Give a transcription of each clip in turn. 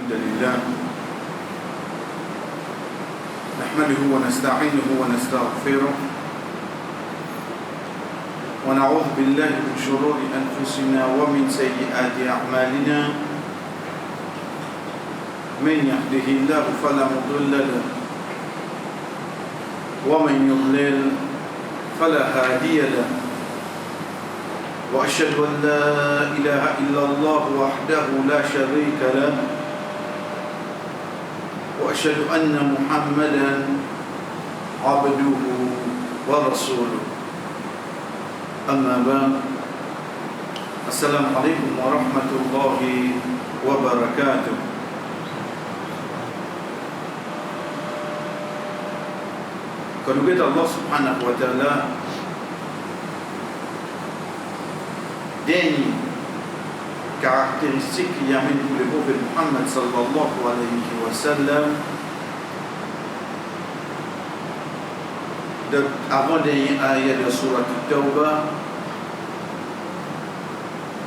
الحمد لله نحمده ونستعينه ونستغفره ونعوذ بالله من شرور أنفسنا ومن سيئات أعمالنا من يهده الله فلا مضل له ومن يضلل فلا هادي له وأشهد أن لا إله إلا الله وحده لا شريك له وأشهد أن محمدا عبده ورسوله أما بعد السلام عليكم ورحمة الله وبركاته. Kalau kita Allah Subhanahu wa taala dernière caractéristique qui amène pour le prophète Muhammad sallallahu alayhi wa sallam avant dernier ayat de surat At-Tawbah,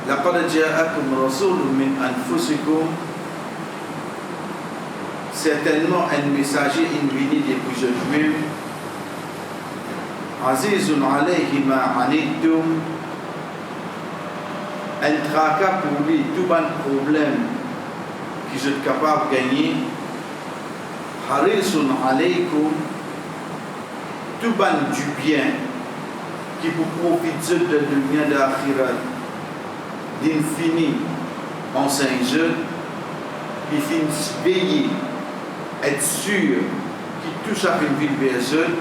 laqad ja'akum rasulun min anfusikum, certainement un messager venu depuis vous-même, azizun alayhi ma anittum, un tracas pour lui, tout un problème qui est capable de gagner, harisun alaykum, tout un du bien qui vous profite de l'union d'akhirat, d'infini en 5 jours, qui finit veiller, être sûr que tout ça fait une vie vers eux,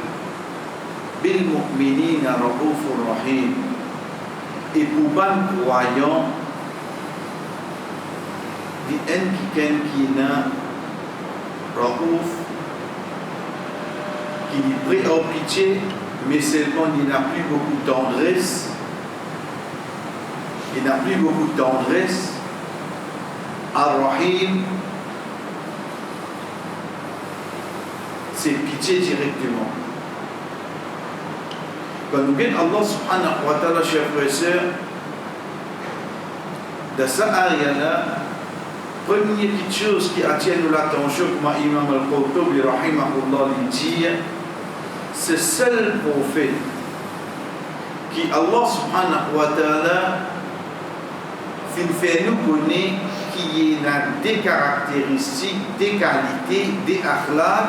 bil mu'minina raufur rahim. Et pour les croyants, il y a quelqu'un qui n'a Raouf, qui est prêt à pitié, mais seulement il n'a plus beaucoup de tendresse. Il n'a plus beaucoup de tendresse. Ar-Rahim, c'est pitié directement. Quand nous regardons Allah subhanahu wa ta'ala, chers frères et sœurs, dans cette ayah-là, première petite chose qui attire l'attention, comme Imam al-Qurtubi rahimahullah dit, c'est seul prophète qui Allah subhanahu wa ta'ala fait nous connaître qui a des caractéristiques, des qualités, des akhlaq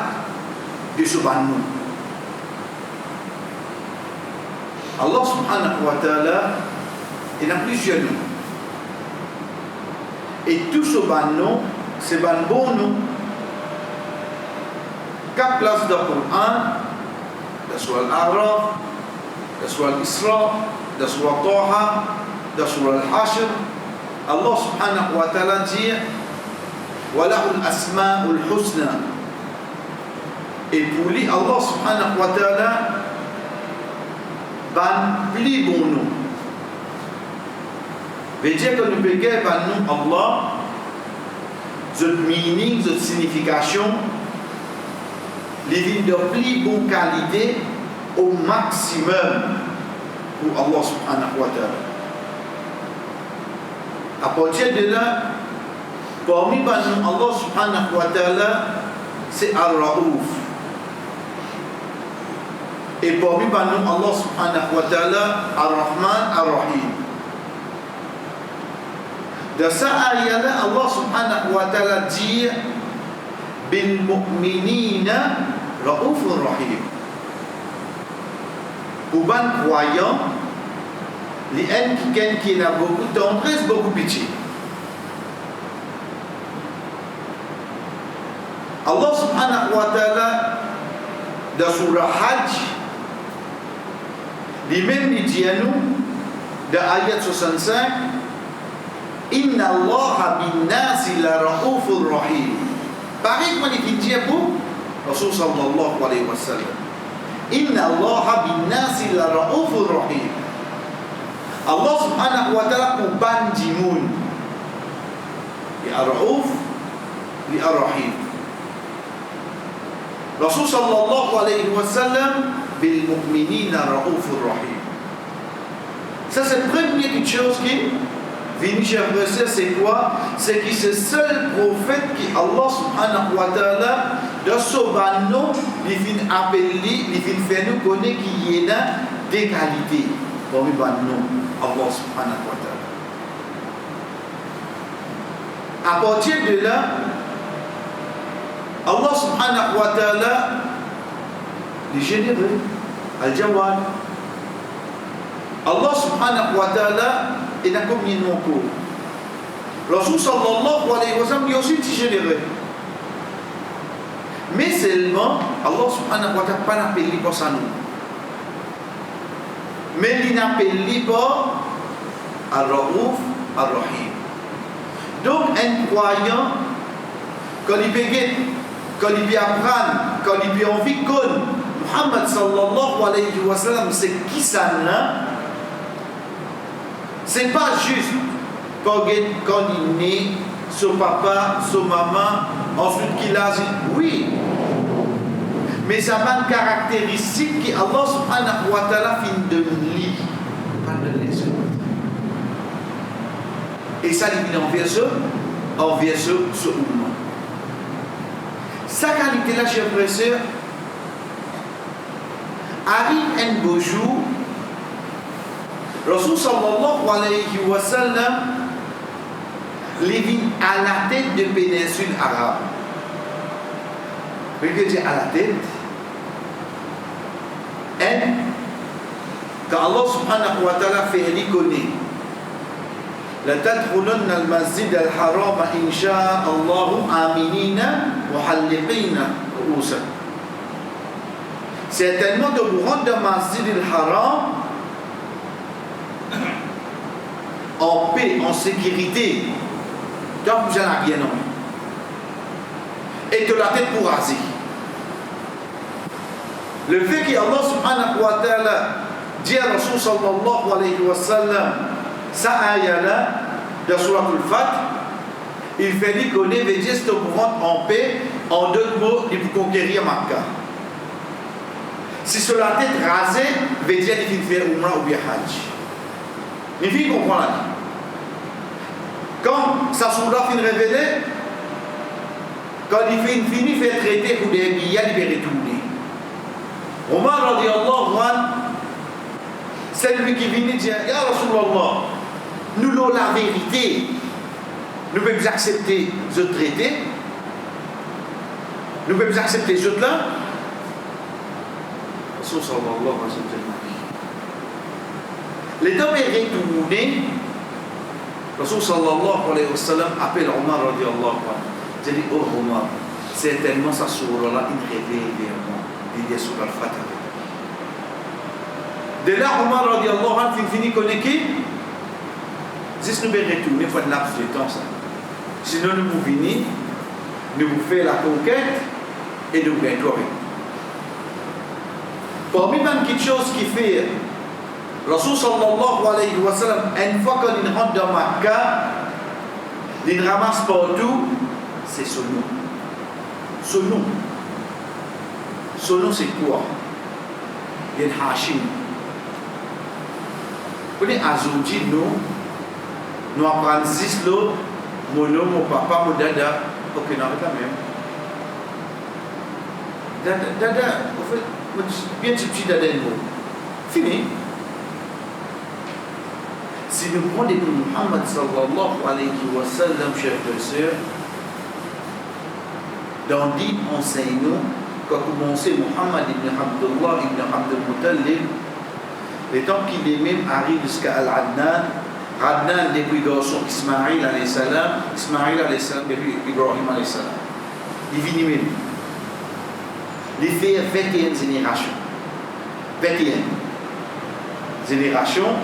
de ce bannou. Allah subhanahu wa ta'ala, il a plusieurs noms. Et tout ce nom, c'est un bon nom. 4 places dans le Coran, dans Surah Al-A'raf, dans Surah Al-Isra, dans Surah Taha, dans Surah Al-Hashr, Allah subhanahu wa ta'ala dit وَلَهُ الْأَسْمَاءُ الْحُسْنَى. Et pour lui, Allah subhanahu wa ta'ala ban plus bon nom. Veut dire que nous pouvons ban nom Allah, notre meaning, notre signification, les vignes de plus bonne qualité au maximum pour Allah subhanahu wa ta'ala. À partir de là, parmi ban nom Allah subhanahu wa ta'ala, c'est Ar-Raouf. Et parmi nous, Allah subhanahu wa ta'ala, Ar-Rahman, Ar-Rahim. Dans cette ayah-là, Allah subhanahu wa ta'ala dit Bil mu'minina Raoufur Rahim. Pour les croyants, les gens qui ont beaucoup de tendresse, beaucoup de pitié. Allah subhanahu wa ta'ala, dans Surah Hajj, lui-même il dit à nous, dans ayat 65, Inna Allah bin nasi la raoufur rahim. Pareil comme il dit pour Rasul sallallahu alayhi wa sallam. Inna Allah bin nasi la raoufur rahim. Allah subhanahu wa ta'ala pour ban dimoun. Il y a raouf, il y a rahim. Rasul sallallahu alayhi wa sallam bil mu'minina raoufur rahim. Ça c'est la première chose qui vini chers frères et sœurs, c'est quoi? C'est que c'est le seul prophète qui Allah subhanahu wa ta'ala dans son banno, il vient appeler, il vient faire nous connaître qu'il y a des qualités parmi banno Allah subhanahu wa ta'ala. À partir de là, Allah subhanahu wa ta'ala est généreux, al-jawad. Allah subhanahu wa ta'ala est dans combien de cours. Rasul sallallahu alayhi wa sallam est aussi généreux. Mais seulement, Allah subhanahu wa ta'ala n'a pas appelé pour ça nous. Mais il n'a appelé pour Al-Raouf, Al-Rahim. Donc, un croyant, quand il peut guetter, quand il peut apprendre, quand il peut envie de connaître, Muhammad sallallahu alayhi wa sallam, c'est qui ça là? C'est pas juste quand il est né, son papa, son maman, ensuite qu'il a dit oui. Mais ça a une caractéristique que Allah subhanahu wa ta'ala fin de lui, pas de les autres. Et ça, il envers ce mouvement. Sa qualité-là, chers frères et sœurs, arrive un beau jour, Rasul sallallahu alayhi wa sallam vient à la tête de la péninsule arabe. Vous voyez que à la tête, et quand Allah subhanahu wa ta'ala fait reconnaître la تدخلن المسجد الحرام إن شاء الله آمنين محلقين رؤوسكم. Certainement de vous rendre dans le Masjid al-Haram en paix, en sécurité, donc vous en avez bien nommé. Et de la tête pour raser. Le fait qu'Allah subhanahu wa ta'ala dit à Rasul sallallahu alayhi wa sallam, ça ayah-là, dans Surah Al-Fath, il fait dire qu'on est juste pour rendre en paix, en deux mots, il faut conquérir Makkah. Si sur la tête rasée, veut dire qu'il fait Umrah ou bien Hajj. Il faut comprendre. Quand sa sourate finit révélée, quand il finit fait traiter pour des billets, il peut retourner. Omar radiallahu anhu, c'est lui qui vient dire, Ya Rasulallah, nous avons la vérité, nous pouvons accepter ce traité, nous pouvons accepter ce là. Rasul sallallahu alayhi wa sallam. Les deux est retourné. Rasul sallallahu alayhi wa sallam appelle Omar radiallahu anhu. Il dit, oh Omar, certainement ça sourate-là, il réveille vers moi. Il dit sur Al-Fatah. De là, Omar radiallahu anhu finit connecté. Si nous devons retourner, il faut un laps de temps. Ça. Sinon, nous pouvons venir, nous pouvons faire la conquête et nous pouvons être. Parmi même quelque chose qui fait, Rasul sallallahu alayhi wa sallam, une fois qu'il rentre dans Makkah, il ramasse partout, c'est son nom. Son nom. Son nom, c'est quoi? Il y a Hashim. Vous voyez, Azoudi, nous apprenons 6 lots, mon nom, mon papa, mon dada, ok, non, quand même. Dada, en fait, bien petit dada, fini. Si nous prenons Muhammad sallallahu alayhi wa sallam, chers frères et sœurs, dans 10 enseignements, quand commençait Muhammad ibn Abdullah ibn Abdul Muttalib, le temps qu'il est même arrive jusqu'à Al-Adnan, Adnan depuis garçon Ismaïl alayhi salam, Ismaïl alayhi salam depuis Ibrahim alayhi salam. Il vient même. Il fait 21 générations. 21 générations.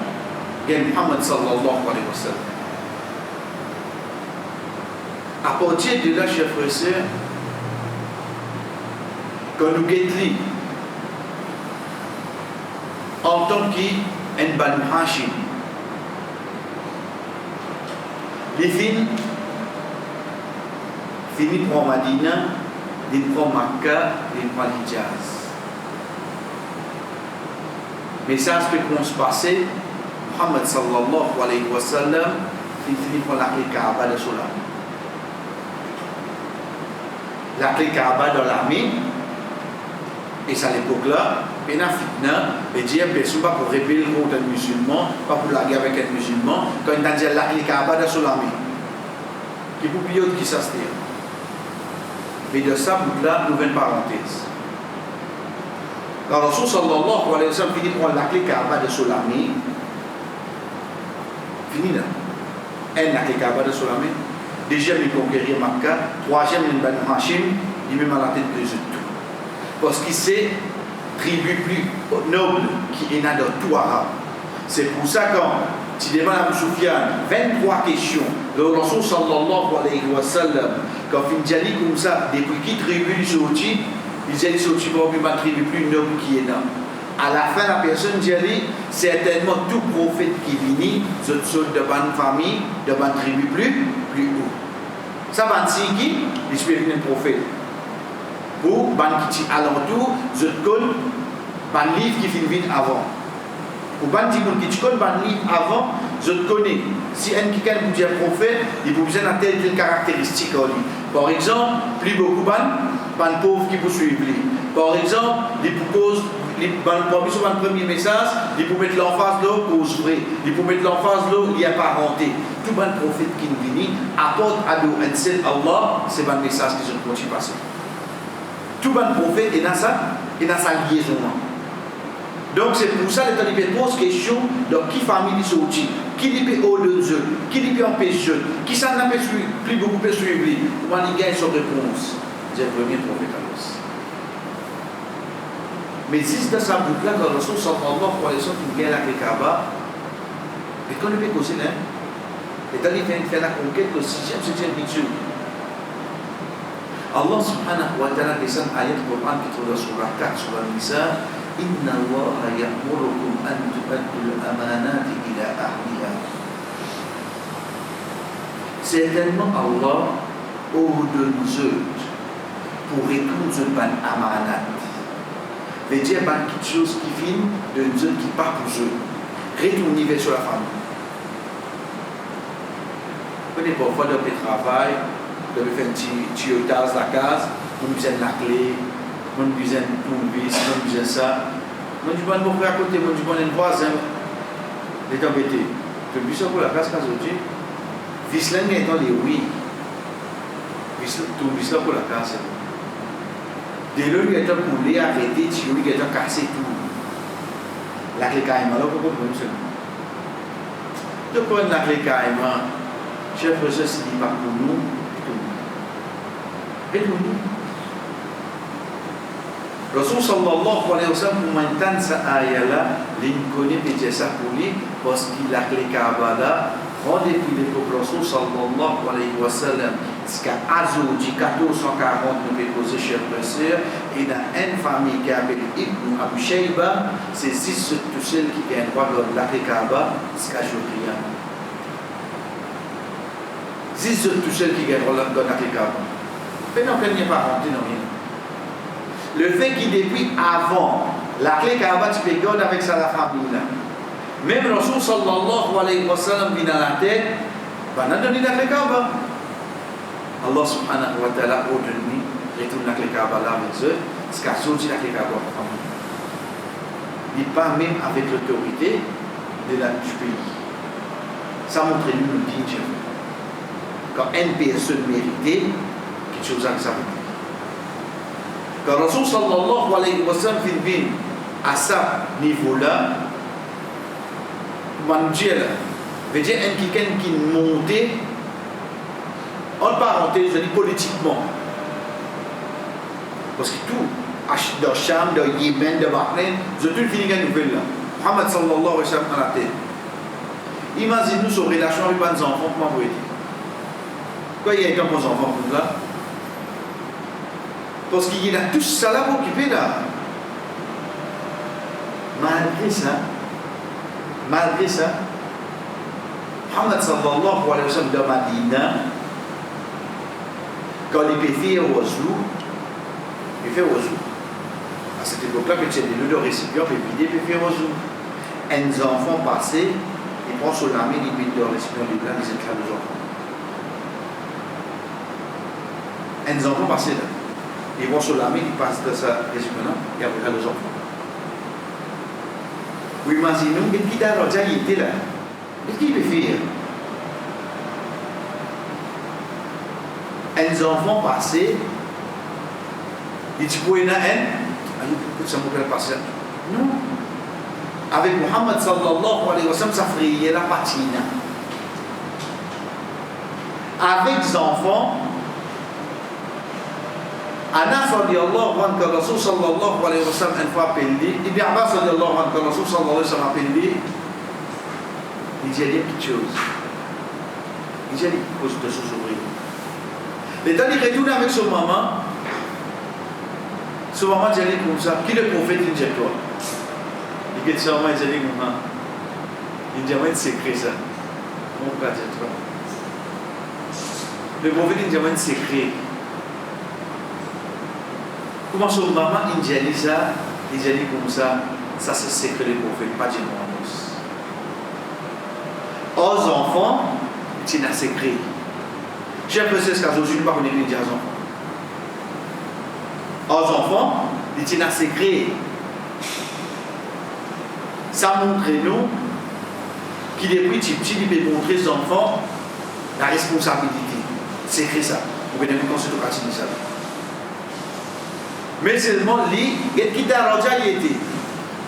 Il y a Muhammad sallallahu alayhi wa sallam. À partir de là, chers frères et sœurs, quand nous guettons en tant qu'un Banu Hashim, les filles finissent pour Madina, ils prennent Makkah, ils prennent Hijaz. Mais ça, ce qui se passer, Muhammad sallallahu alayhi wa sallam, il finit par la clé Kaaba de Solam. La clé Kaaba dans l'armée, et c'est à l'époque-là, il y a une fitna, et Dieu ne pas pour rébeller contre un musulman, pas pour la guerre avec un musulman, quand il a dit la clé Kaaba de Solam. Qui est pour plus haut qui s'astir. Mais de ça, là, nouvelle parenthèse. Le Rasul sallallahu alayhi wa sallam finit par la clé Kaaba de Solami. Fini là. Elle, la clé Kaaba de Solami. Deuxième, il conquérir Makkah. Troisième, il Banu Hashim. Il met à la tête de tout. Parce qu'il c'est tribu plus noble qui est dans tout arabe. C'est pour ça quand tu demandes à Abu Sufyan 23 questions, le Rasul sallallahu alayhi wa sallam, quand il dit comme ça, depuis qui tribu il sorti, il dit sorti pour une tribu plus noble qui est là. À la fin, la personne dit certainement tout prophète qui vient, de bonne famille, de bonne tribu plus haut. Ça va dire qui il peut venir un prophète. Pour ban qui alentour, je connais ban livre qui finit avant. Pour ban qui connaît ban livre avant, je connais. Si un qui peut dire prophète, il peut besoin de telle caractéristique. Par exemple, plus beaucoup ban pauvre qui peut suivre. Par exemple, il propose le premier message, il peut mettre l'emphase là pour vrai. Il peut mettre l'emphase là, il y a parenté. Tout bon prophète qui nous vient apporte à nous un seul Allah, c'est un message qui se continue passer. Tout bon prophète est dans sa liaison. Donc c'est pour ça que les gens posent question de qui famille sont sortis, qui les peut au de Dieu, qui les peut empêcher, qui s'en a plus beaucoup peut suivre, comment ils gagnent son réponse. C'est le premier prophète alors. Mais si c'est dans sa boucle là, quand le Rasul sallallahu alayhi wa sallam qui gagne la Kaaba, et qu'on ne peut causer là, et dans les fait la conquête le 6e, 7e rituel. Allah subhanahu wa ta'ala descend ayat Quran qui trouve sur la 4 sur la Nisa. Inna Allah ya'murukum an tu'addu al-amanati ila ahliha. Certainement Allah ordonne pour retourner une bonne amanat. veut dire quelque chose qui vient de Dieu qui part pour eux. Retourner vers sur la famille. Vous connaissez parfois dans le travail, de faire un petit otage la case, on besoin de la clé, on besoin de tournevis, on besoin de ça. On dit, bon, frère à côté, on dit, bon, un voisin, il est embêté. Je dis ça pour la case, quand je dis, Vislan est dans les oui. Tournevis là pour la case. Dès lors, il est pour les arrêter, il est cassé tout. La clé carrément, là, pourquoi vous ne de quoi la clé carrément, chef, ça, c'est dit pas pour nous, et pour nous. Rasul sallallahu alayhi wa sallam, pour maintenir cette ayah-là, il connaît peut-être ça pour lui, parce qu'il a clé Kaaba là, depuis l'époque Rasul sallallahu alayhi wa sallam, jusqu'à Azoudi 1440, nous pouvons poser chers frères, et dans une famille qui appelle Ibn Abu Shayba, c'est tout seul qui a un droit de la clé Kaaba, jusqu'à Jodria. C'est tout seul qui a un droit de la clé Kaaba. Mais non, il n'y a pas rentré dans rien. Le fait qu'il depuis avant, la clé Kaaba, tu peux garder avec ça la famille là. Même Rasul sallallahu alayhi wa sallam vient dans la tête, va nous donner la clé Kaaba. Allah subhanahu wa ta'ala ordonne, retourne la clé Kaaba là avec eux, ce qu'a sorti la clé Kaaba. Il pas même avec l'autorité du pays. Ça montre nous le digne. Quand une personne méritait, quelque chose à ça. Quand Rasul sallallahu alayhi wa sallam vient à ce niveau-là, Dieu là, veut dire quelqu'un qui montait, en parenthèse, je dis politiquement. Parce que tout, dans Cham, dans Yémen, dans Bahreïn, je tout fini une nouvelle là. Muhammad sallallahu alayhi wa sallam dans la tête. Imaginez-nous sur relation avec les enfants, comment vous dites. Pourquoi il y a un bons enfants pour là? Parce qu'il y a tout ça là pour occuper là. Malgré ça, Muhammad sallallahu alayhi wa sallam de Madina, quand il peut faire oiseau, il fait oiseau. À cette époque-là, quand il y a des nœuds de récipients, il peut faire oiseau. Un enfant passé, il prend sur l'armée, il met dans l'espion du blanc, il éclate aux enfants. Un des enfants passent là. Il prend sur l'armée, il passe dans sa l'espion et après aux enfants. Vous imaginez, qu'est-ce qu'il a déjà été là? Qu'est-ce qu'il peut faire? Un enfant passé, il dit pour une ça me passer. Non. Avec Muhammad sallallahu alayhi wa sallam, ça ferait la patine. Avec les enfants, Anas radiallahu anhu, que Rasul sallallahu alayhi wa sallam une fois appelé, Ibn Abbas radiallahu anhu, que Rasul sallallahu alayhi wa sallam appelé, il dit une petite chose. Il dit une chose de s'ouvrir. Et quand il retourne avec son maman dit comme ça, qui est le prophète il dit toi? Il dit ça, il dit comment? Il dit un secret ça. Mon frère dit toi. Le prophète il dit un secret. Comment son maman il dit ça? Il dit comme ça, ça c'est le secret du prophète, pas du Mohamed. Aux enfants, c'est un secret. J'ai l'impression que je ne sais pas qu'on est venu dire aux enfants. Aux enfants, c'est un secret. Ça montre nous qu'il est petit, il peut montrer aux enfants la responsabilité. C'est écrit ça. Vous pouvez nous consulter ça. Mais seulement lui, il a déjà été.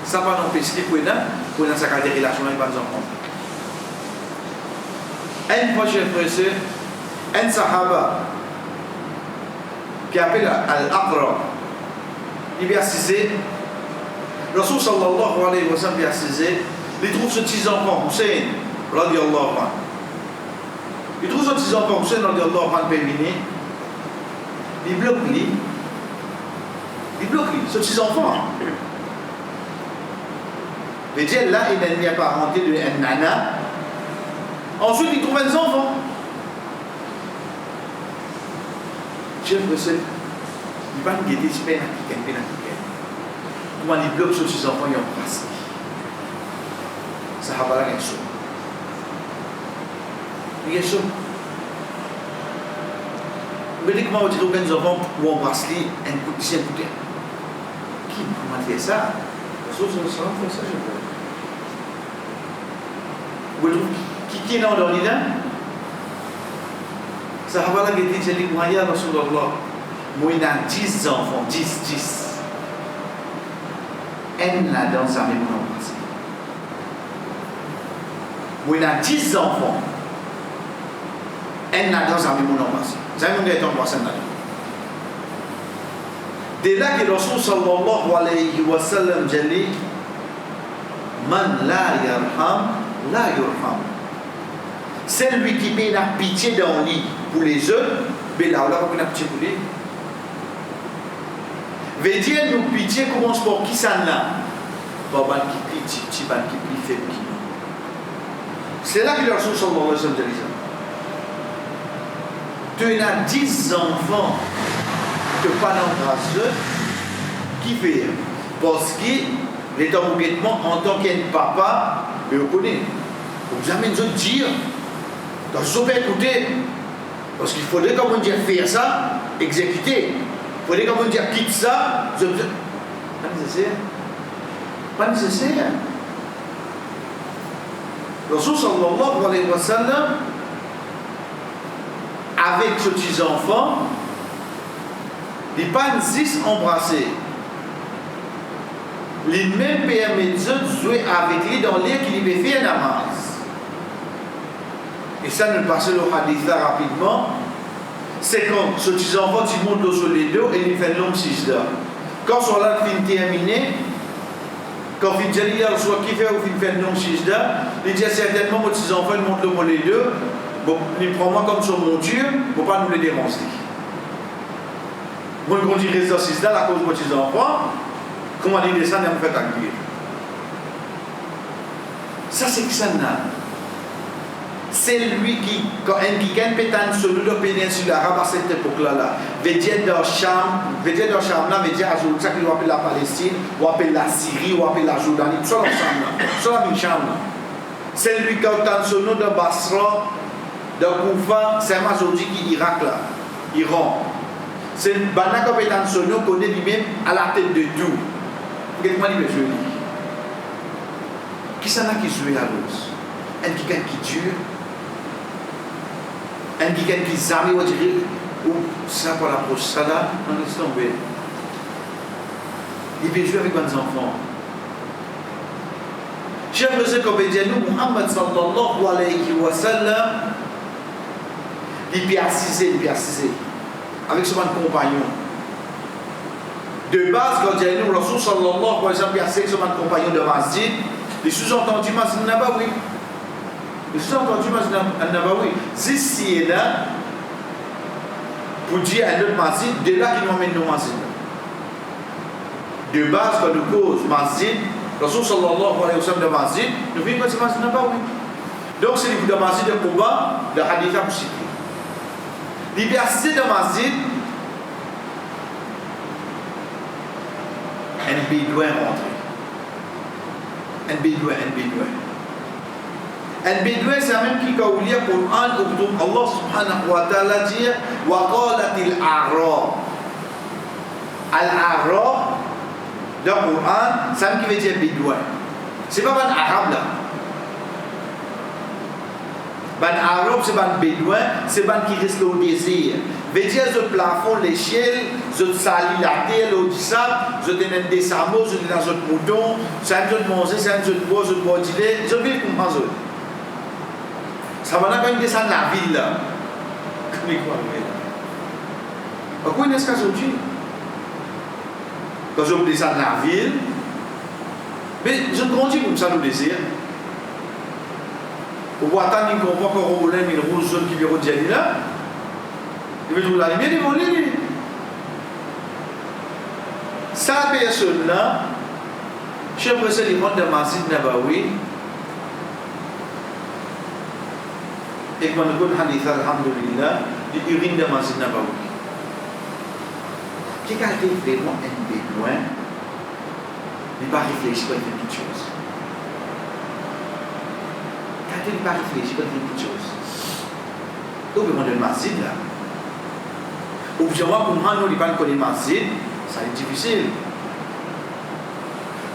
Ça va nous empêcher pour dans sa carrière de relation avec les enfants. Une fois, j'ai l'impression, un sahaba qui appelle Al-Aqra, il vient assisé. Rasul sallallahu alayhi wa sallam vient assisé. Il trouve ce petit enfant, Hussein, radiallahu anhu. Il trouve ce petit enfant, Hussein, radiallahu anhu, féminin. Il bloque lui. Il bloque lui, ce petit enfant. Mais Dieu là, il n'y a pas parenté de un nana. Ensuite, il trouve un enfant. J'ai l'impression il va nous guider, il peine à quelqu'un. Comment il bloque sur ses enfants, il embrasse. Ça va pas la chose. Il y a ça. Vous voyez comment on dit aux enfants pour embrasser un coup de chien côté. Qui comment fait ça? Les autres fait ça, je veux. Vous voyez qui est dans l'ordinaire? Sahaba la gati jadi ya Rasulullah. Moi il a 10 enfants, 10. Elle là dans sa maison embrassée. Moi il a 10 enfants. Elle là dans sa maison embrassée. Ça me dit embrassé là. Dès là que Rasul sallallahu alayhi wa sallam dit man la yarham la yurham. Celui qui met la pitié dans lui pour les autres, mais là, on a pitié pour lui. Veut dire, nous pitié commence par qui ça là? Par ban qui petit, ban qui plus faible. C'est là que le Rasul sallallahu alayhi wa sallam dit ça. Tu as 10 enfants que pas d'embrasseur qui fait. Parce que les hommes en tant qu'un papa, mais on connaît. Vous jamais nous dire. Donc, je peux écouter, parce qu'il faudrait, comme on dit, faire ça, exécuter. Il faudrait, comme on dit, quitte ça. Pas nécessaire. Pas nécessaire. Le Rasul sallallahu alayhi wa sallam, avec ce petit enfant, il n'a pas juste embrassé. Il même permet de jouer avec lui dans l'air qu'il peut faire la masse. Et ça, nous passons le hadith là rapidement. C'est quand ce petit enfant, il monte sur les dos et il fait un long sijda. Quand son là fin terminé, quand il dit soit qui fait ou il fait un long sijda, il dit certainement mon petit enfant, il monte le les deux. Bon, il prend moi comme son monture, pour pas nous les déranger. Moi, quand il reste dans sijda, à cause de mon petit enfant, comment il descend et on fait accueillir. Ça, c'est que ça n'a. C'est lui qui, quand un week-end pétane sur le péninsule arabe à cette époque-là, veut dire dans Cham, veut dire à ça qu'il appelle la Palestine, ou appelle la Syrie, ou appelle la Jordanie, tout ça ensemble, tout ça dans Cham. C'est lui qui a son nom de Basra, de Koufa, c'est aujourd'hui qui Irak là, Iran. C'est Bana qui a son nom connaît lui-même à la tête de tout. Qu'est-ce qu'il veut jouer? Qui s'en a qui joue à l'os? Un qui dure, un qui zame, on dirait, ou ça pour la proche, ça là, on laisse tomber. Il peut jouer avec les enfants. Chers frères et compagnes, nous, Muhammad sallallahu alayhi wa sallam, il peut assister, avec son compagnon. De base, quand il y a nous, Rasul sallallahu alayhi wa sallam, il assister avec son compagnon de masjid, il sous-entendu masjid Nabawi. Il sous-entendu masjid Nabawi. Si est là, pour dire à notre masjid, de là qu'il nous emmène nos masjid. De base, quand nous cause masjid, Rasul sallallahu alayhi wa sallam de masjid, nous venons de masjid Nabawi. Donc c'est le masjid de Quba, le hadith a cité. L'université de masjid, un bédouin rentré. Un bédouin. Un bédouin, c'est un même qui a oublié pour Allah subhanahu wa ta'ala dit wa qalatil a'rab. Al-a'rab, dans le Coran, c'est un qui veut dire bédouin. C'est pas un arabe là. Ban arabe, c'est ban bédouin, c'est ban qui reste au désir. Veut dire, je plafond l'échelle, je salis la terre, je dis ça, je donne des samots, je donne dans un mouton, c'est un jeu de manger, c'est un jeu de bois, je bois du lait, je vais comprendre. Ça va quand même descendre la ville là. Comment il va arriver là? Pourquoi est-ce que je dis? Quand je descends la ville, mais je grandis comme ça, le désir. Au bout d'un moment, on comprend qu'on a une rouge jaune qui vient au diable là. Il veut tout la lumière, il va aller. Sa personne là, chef président du monde de Masjid Nabawi, et quand on a dit alhamdulillah, il urine de Masjid Nabawi. Qui a été vraiment un bédouin, il va réfléchir quand il fait quelque chose. Il ne va pas réfléchir quand il fait quelque chose. Donc, on demande le masjid là. Objection, pour moi, nous, il ne pas connaître le masjid, ça est difficile.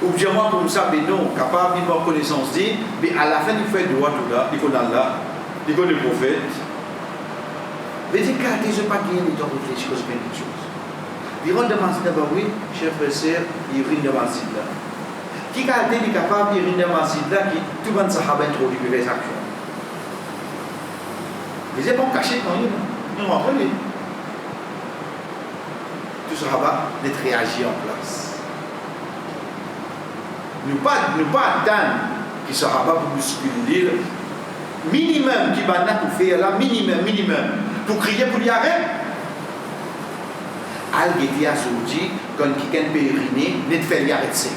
Objection, comme ça, mais non, capable de connaissance dit, mais à la fin, il fait droit tout là, il connaît Allah, il connaît le prophète. Mais il quand je ne pas gagner, il doit réfléchir quand il fait quelque chose. Il rentre dans le masjid d'abord, oui, chef frère, il rentre dans le masjid là. Qui a été capable de venir dans le masjid là, qui tout le monde sahaba introduit les actions. Mais c'est pas caché quand il est, on rentre. Tout sahaba n'est réagi en place. Nous pas attendre que sahaba pour bousculer minimum qui va pour faire là, minimum, pour crier pour y arrêter. Al-Geti a dit, quand quelqu'un peut uriner, n'est fait y arrêter.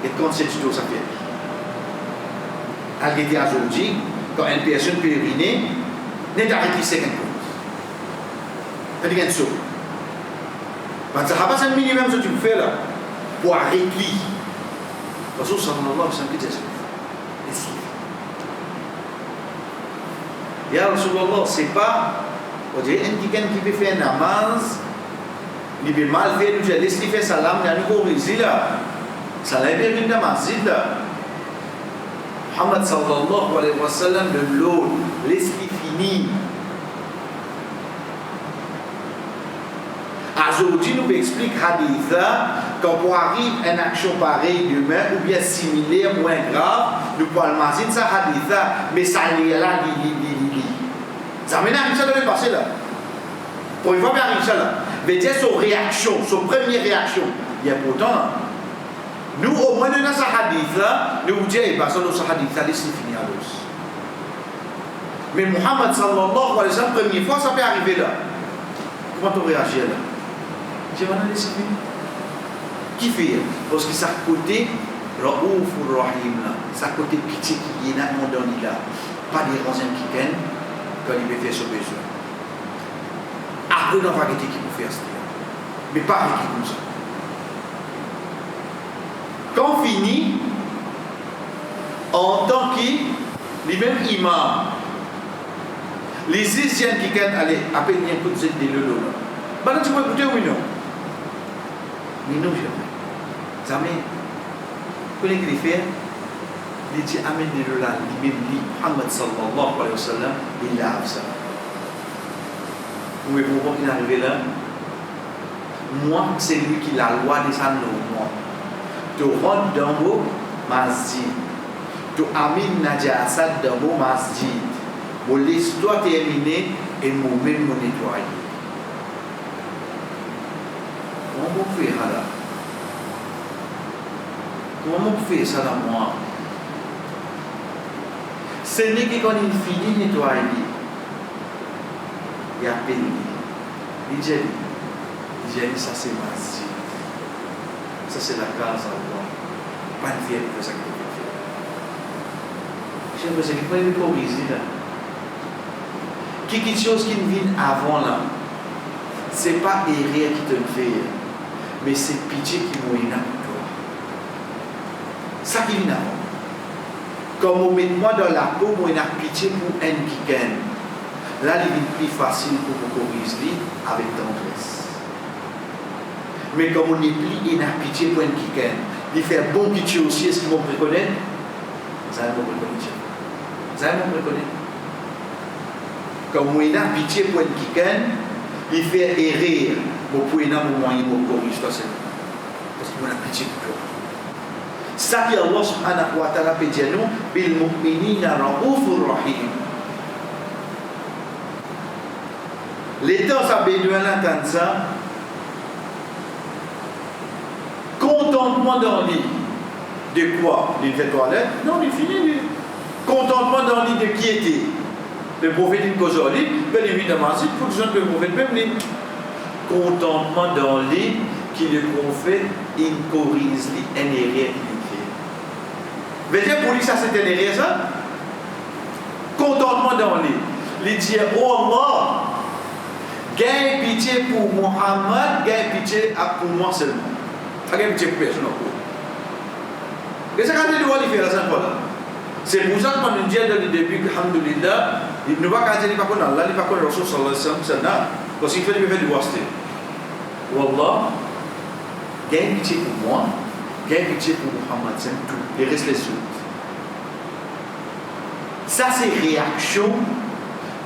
Et quand c'est tout ça fait. Al-Geti a dit, quand une personne peut uriner, n'est arrêté 50 secondes. C'est-à-dire ça. Parce que c'est un minimum que tu peux faire là, pour arrêter. Parce que sallallahu alayhi wa sallam dit ça. Ya Rasulullah, c'est pas, on dirait quelqu'un qui peut faire un namaz, il peut mal faire, nous disons, laisse-lui faire salam, il y a un nouveau résil là. Salam est bien dans ma zid là. Muhammad sallallahu alayhi wa sallam de l'eau, laisse-lui finir. Aujourd'hui, nous explique hadith quand on arrive à une action pareille demain ou bien similaire, moins grave, nous pouvons imaginer ça hadith mais ça est là, ça mène à ça dans le passé là. Pour une fois, bien arrive ça là. Mais dire son réaction, son première réaction, il y a pourtant, nous au moins dans ce hadith là, nous vous disons, bah ça dans ce hadith là, laissez finir à l'os. Mais Muhammad sallallahu alayhi wa sallam, première fois, ça peut arriver là. Comment on réagit là? J'ai mal laissé finir. Qui fait? Parce que ça côté Raouf ou Rahim là, ça côté pitié qui est là, mon donné là, pas des raisins qui viennent quand il peut faire son besoin. Après, on va arrêter qui peut faire ça. Mais pas avec qui comme ça. Quand on finit, en tant que lui-même imam, les Israéliens qui viennent aller à peine un coup de zèle de l'eau. Maintenant, tu peux écouter ou non? Mais non, jamais. Jamais. Vous connaissez ce qu'il fait? Il dit Amen de l'eau là, lui-même dit Muhammad sallallahu alayhi wa sallam, il lave ça. Vous voyez pourquoi il est arrivé là? Moi, c'est lui qui a la loi de sa moi. Tu rentres dans vos masjid. Tu amènes Najasat dans vos masjid. Mon l'histoire terminée et moi-même mon nettoyer. Comment vous faites ça là? Comment vous faites ça là moi? Ce n'est que quand il finit de nettoyer, il y a peine. Il dit ça c'est masjid. Ça c'est la case à Allah. Pas de fier que ça que tu fais. Je ne sais pas si vous corrigez là. Quelque chose qui vient avant là, ce n'est pas erreur qui te fait, mais c'est pitié qui mouille dans toi. Ça qui vient avant. Comme on met moi dans la peau, moi j'ai pitié pour un qui gagne. Là, il est plus facile pour vous corriger avec tendresse. Mais comme on n'est plus, il a pitié pour un qui gagne. Il fait bon pitié aussi, est-ce qu'ils vont me reconnaître? Vous allez me reconnaître. Vous allez me reconnaître. Comme on a pitié pour un qui gagne, il fait errer. Vous pouvez dans le moment où il corrige ça. Parce qu'il a pitié pour toi. Ça qui Allah subhanahu wa ta'ala peut dire nous, bil mu'minina raoufur rahim. Les temps ça bédouin l'entendre ça. Contentement dans le lit. De quoi? Il fait toilette? Non, il finit. Contentement dans le lit de qui était? Le prophète dit qu'aujourd'hui, bien évidemment, c'est pour les gens que le prophète même dit. Contentement dans le lit qui le prophète, il corrige un erreur. Veut dire pour lui ça c'est un erreur ça? Contentement dans le lit. Il dit, oh Allah, gagne pitié pour Muhammad, gagne pitié pour moi seulement. Gagne pitié pour personne. Qu'est-ce que tu dois faire ça? C'est pour ça qu'on nous dit dans le début, alhamdulillah, il ne va pas dire pas qu'on a Allah, il ne va pas qu'on a Rasul sallallahu alayhi wa sallam, parce qu'il fait du wasté. Wallah, gagne pitié pour moi, gagne pitié pour Muhammad, c'est tout. Il reste les autres. Ça c'est réaction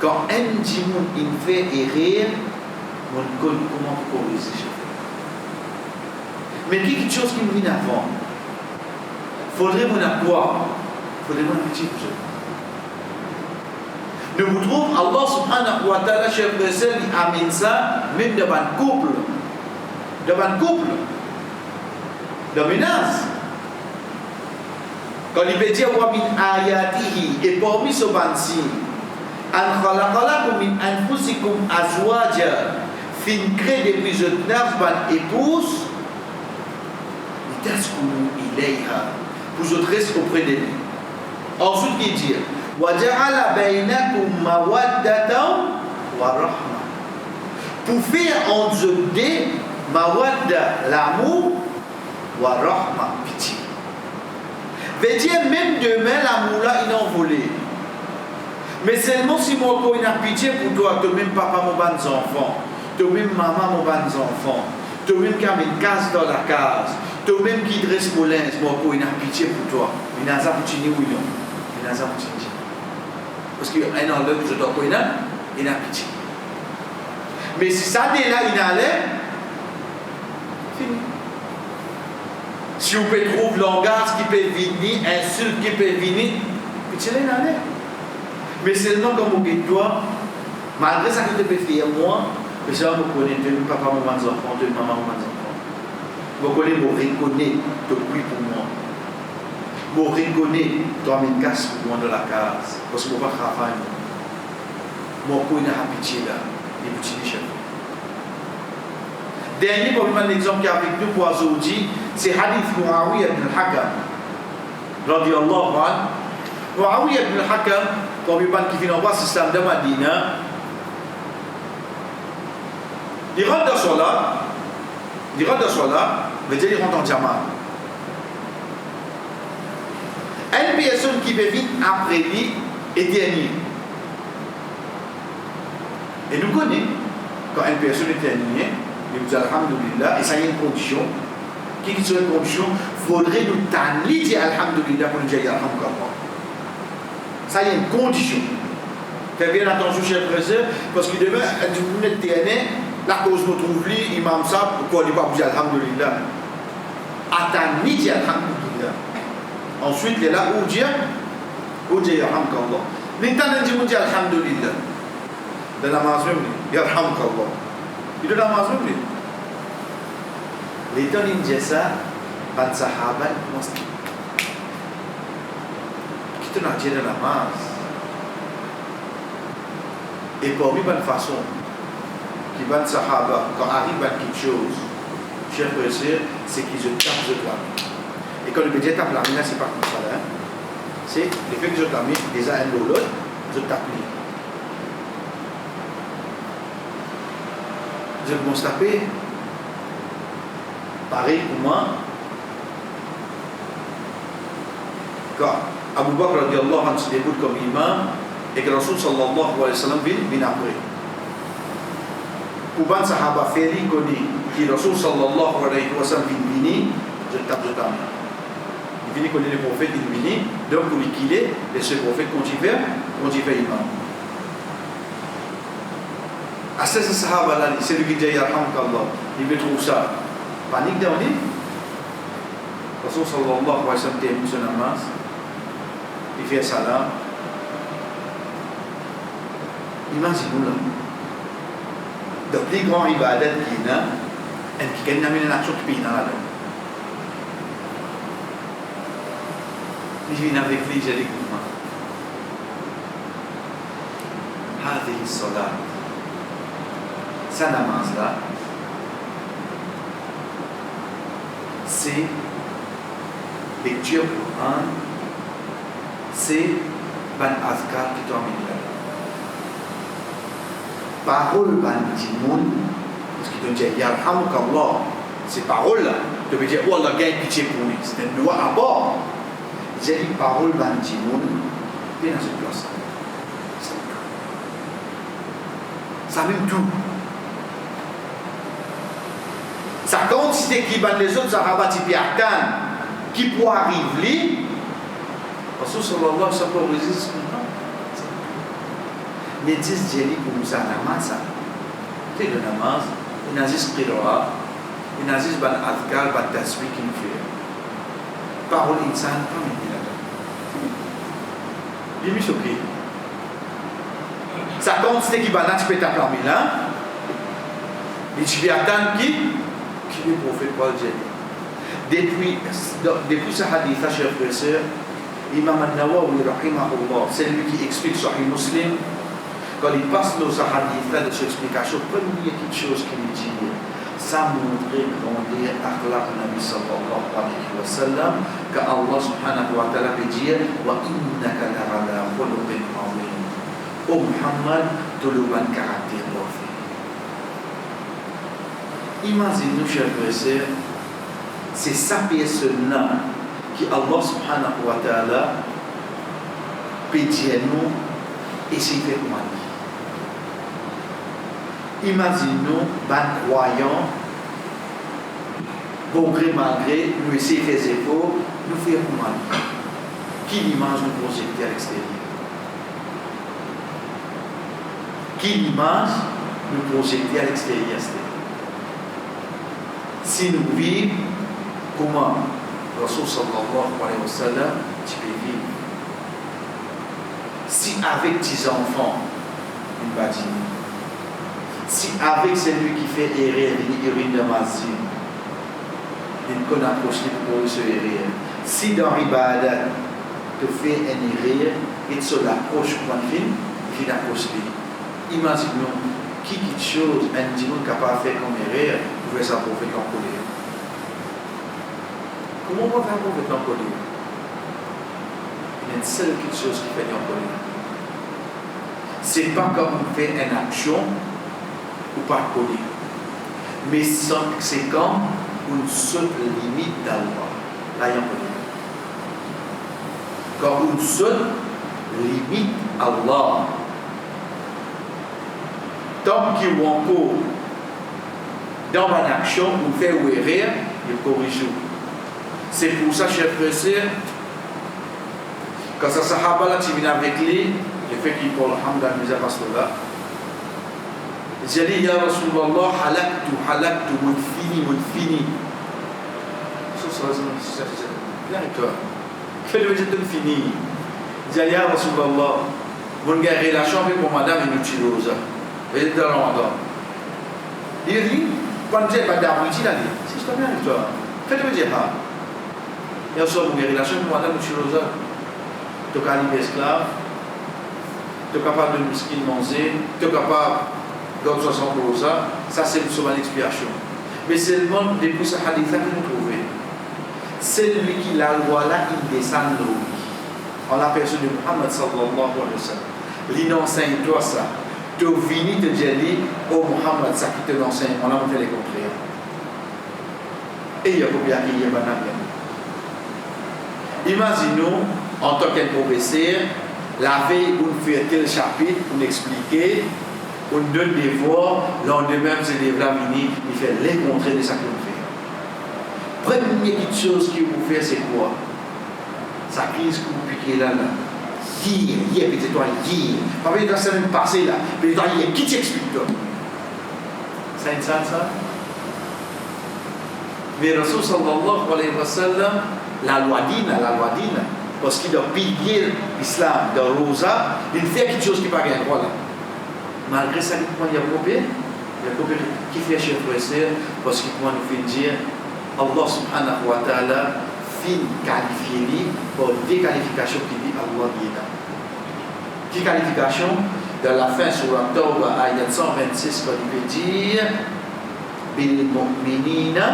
quand un djimoun il fait erreur, on connaît comment corriger ça. Mais quelque chose qui me vient avant, faudrait mon avoir, faudrait mon petit peu. Nous vous trouvons Allah subhanahu wa ta'ala, chef de sel, il amène ça même devant un couple. Devant un couple. Dominance. Quand il veut dire wa min ayatihi et parmi ce bansi an khalaqalakum min anfusikum azwaja fin crée depuis votre nerf ban épouse litaskunu ilayha pour vous rester auprès de lui. Ensuite il dit wa ja'ala bainakum mawaddatan wa rahma pour faire entre deux mawadda l'amour wa rahma pitié. Veut dire même demain l'amour là il est envolé. Mais seulement si mon corps il a pitié pour toi, toi-même papa mon ban enfant, toi-même maman mon ban enfant, toi-même qui a mis une case dans la case, toi-même qui dresse mon linge, mon corps il a pitié pour toi. Il n'a pas pitié ou non. Il n'a pas pitié. Parce qu'il y a un an que je dois connaître, il a pitié. Mais si ça dès là il allait, fini. Si vous pouvez trouver langage qui peut venir, insulte qui peut venir, pitié là il allait. Mais seulement comme vous dites toi, malgré ça que tu peux faire moi, mais ça vous connaissez, tu papa, maman, enfants, tu maman, maman, enfants. Vous connaissez, vous reconnaissez, tu pries pour moi. Vous reconnaissez, tu as mis une casse pour moi dans la case, parce que vous ne pouvez pas travailler. Moi, je n'ai pas pitié là, les petits chefs. Dernier, pour un exemple qui est avec nous pour aujourd'hui, c'est Hadith Muawiyah ibn al-Hakam. Radiyallahu anhu. Muawiyah ibn al-Hakam, comme il qui vient en bas, l'islam de Madina, il rentre dans Salat, veut dire il rentre en diamant. Un personne qui peut venir après lui est dernier. Et nous connaissons, quand une personne est dernier, nous disons Alhamdulillah, et ça y a une condition. Quelle serait une condition? Il faudrait nous tanner dire Alhamdulillah pour nous dire Alhamdulillah. Ça y a une condition. Faites bien attention, chers frères et sœurs, parce que demain, vous êtes dernier, la cause nous trouve lui, imam ça, pourquoi il ne va pas dire Alhamdulillah? Attendez dire Alhamdulillah. Ensuite, il est là où dire Alhamdulillah. Maintenant, on dit Alhamdulillah. De la namaz même, Yarhamkallah. Il de la namaz même. Les temps ils disent ça, ban sahaba, qui te n'a dit de la namaz. Et parmi bonne façon, qui ban sahaba, quand arrive à quelque chose, chers frères et sœurs, c'est qu'ils se tapent de toi. Et quand le médias tape la main, c'est pas comme ça là. C'est le fait que je tape déjà un ou l'autre, je tape lui. Je constate, pareil pour moi, quand Abu Bakr radiallahu anhu se débute comme imam et que Rasul sallallahu alayhi wa sallam vient après. Pour ban sahaba faire connaît que Rasul sallallahu alayhi wa sallam vient, je tape de ta main. Il vient connaître les prophètes, il vient, donc pour liquider, et ce prophète continue imam. À ce sahaba-là, c'est lui qui dit Yarhamkallah, il me trouve ça. Panique dans lui. Rasul sallallahu alayhi wa sallam termine son namaz, il fait salam. Imaginez-nous là. Le plus grand ibadat qu'il y a, et qui a une action qui est là. Il vient avec lui, j'ai dit comment. هذه الصلاة. Sa namaz là, c'est lecture Coran, c'est ban azkar qui termine là. Parole ban timoun, parce qu'il te dit Yarhamukallah, ces paroles là, tu peux dire, oh Allah, gagne pitié pour lui, c'est un doigt à bord. J'ai dit parole ban timoun, bien dans cette place. Ça même tout. Ça compte si c'est qui ban les autres sahaba type Yarkan qui pour arriver Rasul sallallahu alayhi wa sallam résiste mais dis jeli comme ça namaz c'est le namaz il n'agisse qira'a il n'agisse ban adhkar ban tasbih qu'il fait parole insan pas mais il est choqué ça compte si c'est qui ban tu peux t'appeler là les type Yarkan qui le prophète Paul dit. Depuis ce hadith, chers frères et sœurs, Imam al-Nawawi, rahimahullah, c'est lui qui explique Sahih Muslim, quand il passe dans ce hadith-là de cette explication, première petite chose qu'il dit, ça montrait grandir akhlaq Nabi sallallahu alayhi wa sallam, qu'Allah subhanahu wa ta'ala peut dire, wa innaka la'ala khuluqin azim. Oh Muhammad, tu le bon caractère d'orphée. Imaginez-nous, chers frères et sœurs, c'est sa personne-là qui Allah subhanahu wa ta'ala peut dire nous et c'est fait comment dire. Imaginez-nous, ban croyant, bon gré malgré, nous essayons de faire efforts, nous faire comment dire. Qui l'image nous projette à l'extérieur? Qui l'image nous projette à l'extérieur? Si nous vivons, comment Rasul sallallahu alayhi wa sallam, tu peux vivre. Si avec tes enfants, une bâtiment. Si avec celui qui fait erreur, il de mazine, il qu'on approche pour se erreur. Si dans l'ibadat, tu fais une erreur, et tu l'approches pour un film, il approche lui. Imaginons qui quelque chose, un dimanche capable de faire comme erreur, pouvait ça pour faire en colère. Comment on va faire pour faire en colère? Il y a une seule chose qui fait en colère. C'est pas comme on fait une action ou pas colère. Mais c'est quand on saute la limite d'Allah. Là, il y a un colère. quand on saute limite Allah. Tant qu'il y a encore dans une action, on fait rire, il corrige. C'est pour ça, chers frères et sœurs, quand ça sahaba là, tu viens avec lui, le fait qu'il parle alhamdulillah, parce que là, j'ai dit, Ya Rasulallah, halaktu, mon fini. Ça, viens avec toi. Fais le jeton fini. J'ai dit, Ya Rasulallah, mon gars, relation avec mon madame et nous tirons. Il est dans le Ramadan. Il dit, quand j'ai pas d'abruti, il a dit, si je te viens avec toi, fais-le dire, il y a aussi une relation avec mon madame et nous tirons. Tu es capable d'esclave, tu es capable de miskin manger, tu es capable de 60 pour ça, ça c'est une souvent expiation. Mais seulement depuis ce hadith que nous trouvons, celui qui la loi là, il descend de lui. En la personne de Muhammad sallallahu alayhi wa sallam. L'enseigne toi ça. Tu viens te dire, oh Muhammad, ça qui te l'enseigne, on a fait les contraires. Et il y a combien qui y a banane. Imaginons, en tant que professeur, la veille, on fait tel chapitre, on explique, on donne des voix, lendemain, c'est des vrais mini, il fait les contraires de ça qu'on fait. Première chose que vous faites, c'est quoi? Ça crise que vous piquez là. Hier, peut-être toi, hier. Pas dans la semaine passée là, mais toi, hier, qui t'explique toi? C'est une salle, ça? Mais Rasul sallallahu alayhi wa sallam, la loi dîne, parce qu'il doit pilier l'islam de Rosa, il fait quelque chose qui n'est pas bien droit là. Malgré ça, il y a combien? Il y a combien qui fait chez frère, parce qu'il nous fait dire, Allah subhanahu wa ta'ala fin qualifié pour des qualifications qui dit Allah Guida. Qui qualification? Dans la fin sur la Tawbah, ayat 126, quand il peut dire Bil mu'minina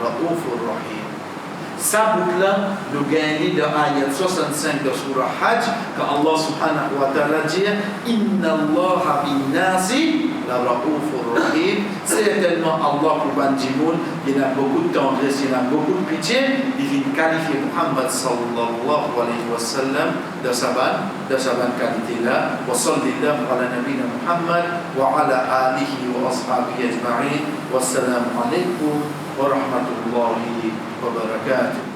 ra'ufur rahim. Ça boucle-là, nous gagnons dans ayat 65 de Surah Hajj, quand Allah subhanahu wa ta'ala dit Inna Allah bin nasi la ra'ufur rahim. Certainement Allah pour Banjimoun, il y a beaucoup de tendresse, il y a beaucoup de pitié. Il vient qualifier Muhammad sallallahu alayhi wa sallam de sa bonne qualité-là. Wa sallallahu ala nabina Muhammad wa ala alihi wa ashabihi ajma'in. Wassalamu alaykum wa rahmatullahi wa barakatuh.